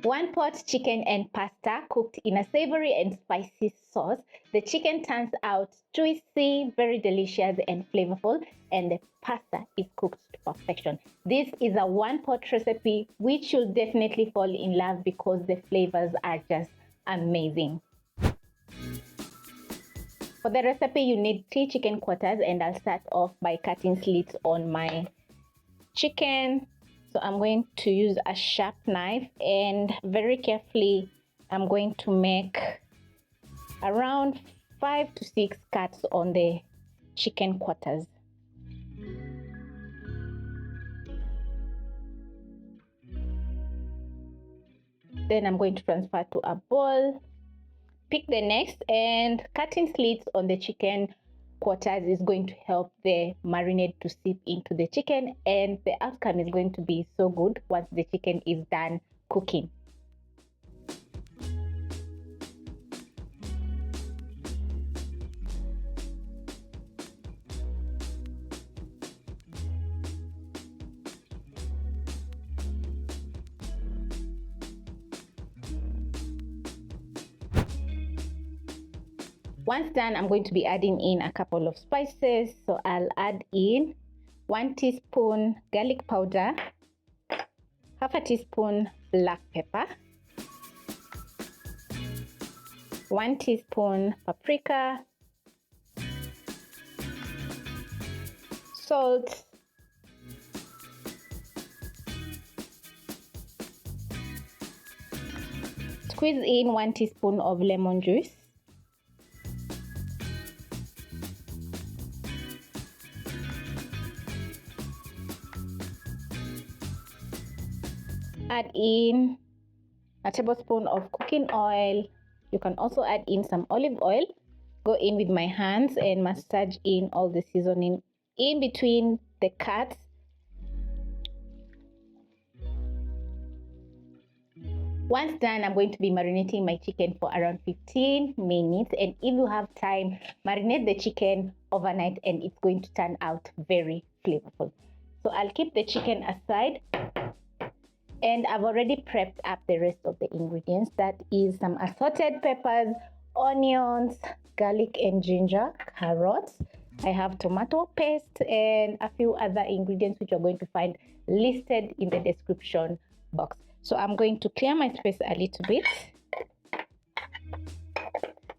1 pot chicken and pasta cooked in a savory and spicy sauce. The chicken turns out juicy, very delicious and flavorful, and the pasta is cooked to perfection. This is a 1 pot recipe which you'll definitely fall in love because the flavors are just amazing. For the recipe, you need 3 chicken quarters, and I'll start off by cutting slits on my chicken. So I'm going to use a sharp knife, and very carefully I'm going to make around 5 to 6 cuts on the chicken quarters. Then I'm going to transfer to a bowl, pick the next, and cutting slits on the chicken quarters is going to help the marinade to seep into the chicken, and the outcome is going to be so good once the chicken is done cooking. Once done, I'm going to be adding in a couple of spices. So I'll add in 1 teaspoon garlic powder, half a teaspoon black pepper, 1 teaspoon paprika, salt, squeeze in 1 teaspoon of lemon juice, add in a tablespoon of cooking oil. You can also add in some olive oil. Go in with my hands and massage in all the seasoning in between the cuts. Once done, I'm going to be marinating my chicken for around 15 minutes, and if you have time, marinate the chicken overnight and it's going to turn out very flavorful. So I'll keep the chicken aside, and I've already prepped up the rest of the ingredients. That is some assorted peppers, onions, garlic and ginger, carrots. I have tomato paste and a few other ingredients which you're going to find listed in the description box. So I'm going to clear my space a little bit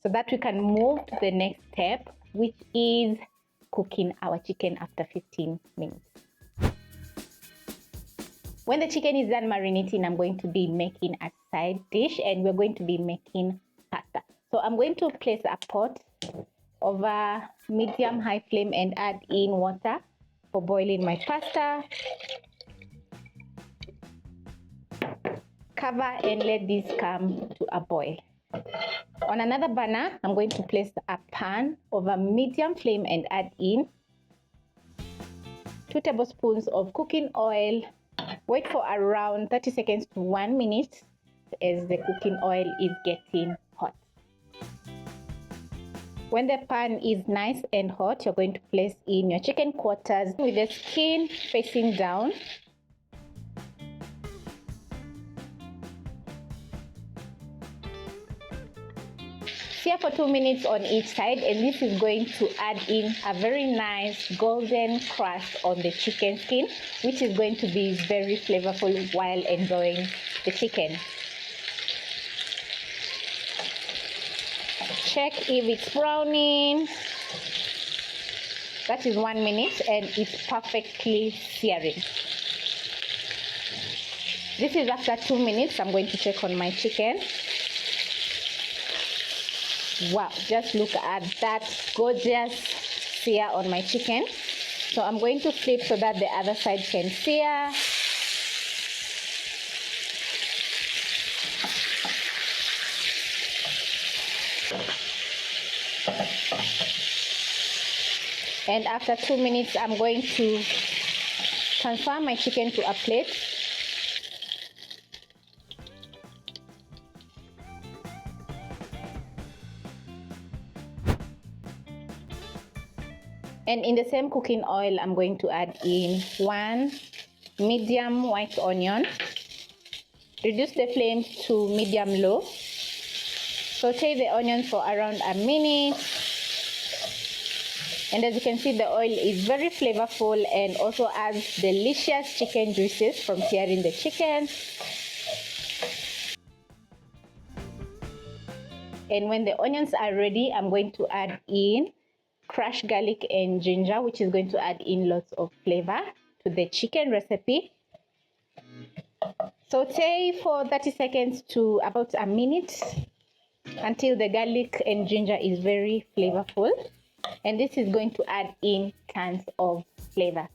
so that we can move to the next step, which is cooking our chicken after 15 minutes. When the chicken is done marinating, I'm going to be making a side dish, and we're going to be making pasta. So I'm going to place a pot over medium-high flame and add in water for boiling my pasta. Cover and let this come to a boil. On another burner, I'm going to place a pan over medium flame and add in 2 tablespoons of cooking oil. Wait for around 30 seconds to 1 minute as the cooking oil is getting hot. When the pan is nice and hot, you're going to place in your chicken quarters with the skin facing down. Sear for 2 minutes on each side, and this is going to add in a very nice golden crust on the chicken skin, which is going to be very flavorful while enjoying the chicken. Check if it's browning. That is 1 minute and it's perfectly searing. This is after 2 minutes. I'm going to check on my chicken. Wow, just look at that gorgeous sear on my chicken. So I'm going to flip so that the other side can sear. And after 2 minutes, I'm going to transfer my chicken to a plate. And in the same cooking oil, I'm going to add in 1 medium white onion, Reduce the flame to medium-low. Saute the onions for around a minute. And as you can see, the oil is very flavorful and also adds delicious chicken juices from searing the chicken. And when the onions are ready, I'm going to add in crushed garlic and ginger, which is going to add in lots of flavor to the chicken recipe. Saute for 30 seconds to about a minute until the garlic and ginger is very flavorful. And this is going to add in tons of flavor.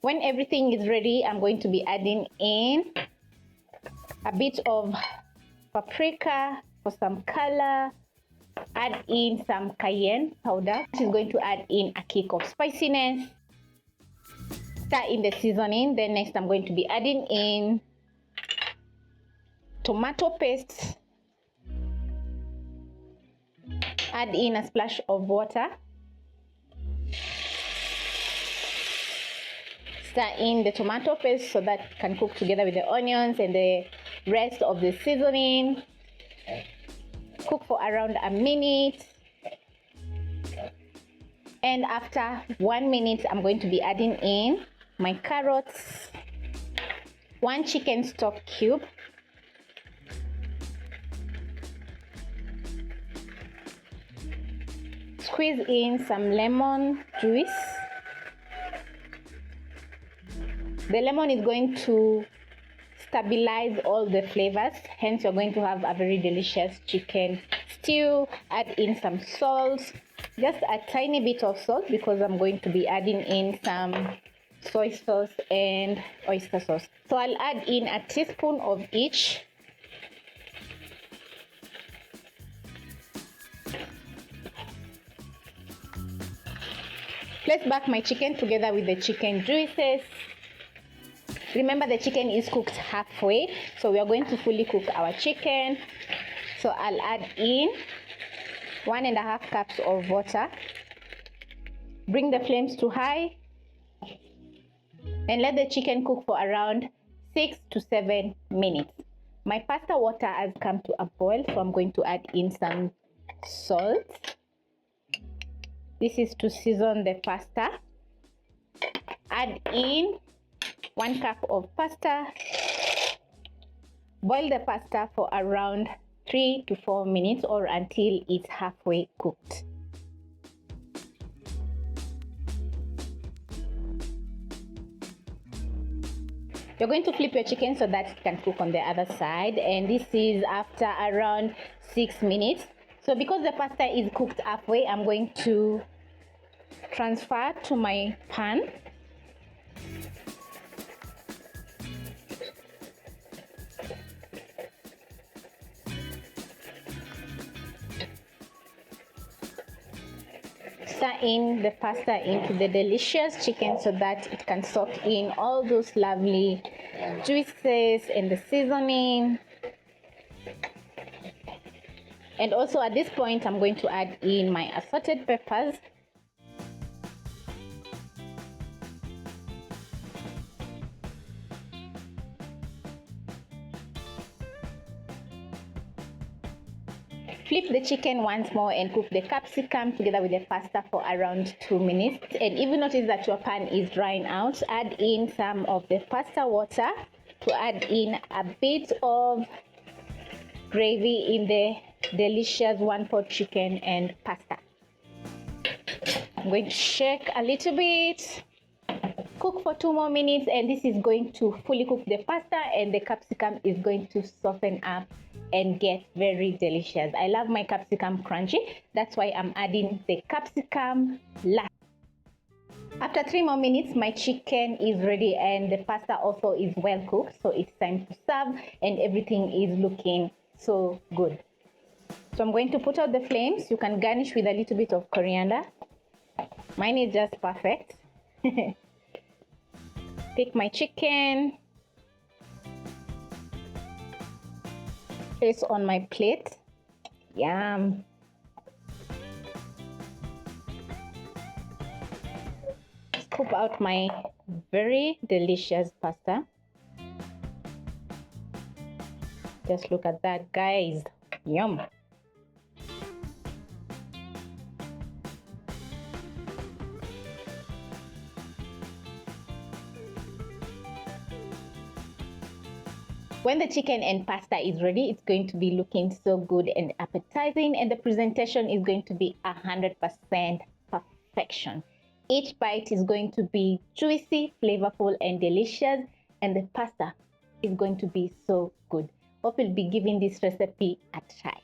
When everything is ready, I'm going to be adding in a bit of paprika for some color. Add in some cayenne powder, which is going to add in a kick of spiciness. Stir in the seasoning. Then next I'm going to be adding in tomato paste. Add in a splash of water. Stir in the tomato paste so that it can cook together with the onions and the rest of the seasoning. Cook for around a minute. And after 1 minute, I'm going to be adding in my carrots, 1 chicken stock cube, squeeze in some lemon juice. The lemon is going to stabilize all the flavors, hence you're going to have a very delicious chicken stew. Add in some salt, just a tiny bit of salt, because I'm going to be adding in some soy sauce and oyster sauce. So I'll add in a teaspoon of each. Place back my chicken together with the chicken juices. Remember, the chicken is cooked halfway, so we are going to fully cook our chicken. So I'll add in 1.5 cups of water. Bring the flames to high and let the chicken cook for around 6 to 7 minutes. My pasta water has come to a boil, so I'm going to add in some salt. This is to season the pasta. Add in 1 cup of pasta. Boil the pasta for around 3 to 4 minutes or until it's halfway cooked. You're going to flip your chicken so that it can cook on the other side, and this is after around 6 minutes. So because the pasta is cooked halfway, I'm going to transfer to my pan. Stir in the pasta into the delicious chicken so that it can soak in all those lovely juices and the seasoning. And also at this point, I'm going to add in my assorted peppers. Flip the chicken once more and cook the capsicum together with the pasta for around 2 minutes. And if you notice that your pan is drying out, add in some of the pasta water to add in a bit of gravy in the delicious one-pot chicken and pasta. I'm going to shake a little bit. Cook for 2 more minutes, and this is going to fully cook the pasta, and the capsicum is going to soften up and get very delicious. I love my capsicum crunchy. That's why I'm adding the capsicum last. After 3 more minutes, my chicken is ready and the pasta also is well cooked. So it's time to serve and everything is looking so good. So I'm going to put out the flames. You can garnish with a little bit of coriander. Mine is just perfect. Take my chicken. Place on my plate. Yum. scoop out my very delicious pasta. Just look at that, guys. Yum. When the chicken and pasta is ready, it's going to be looking so good and appetizing, and the presentation is going to be 100% perfection. Each bite is going to be juicy, flavorful, and delicious, and the pasta is going to be so good. Hope you'll be giving this recipe a try.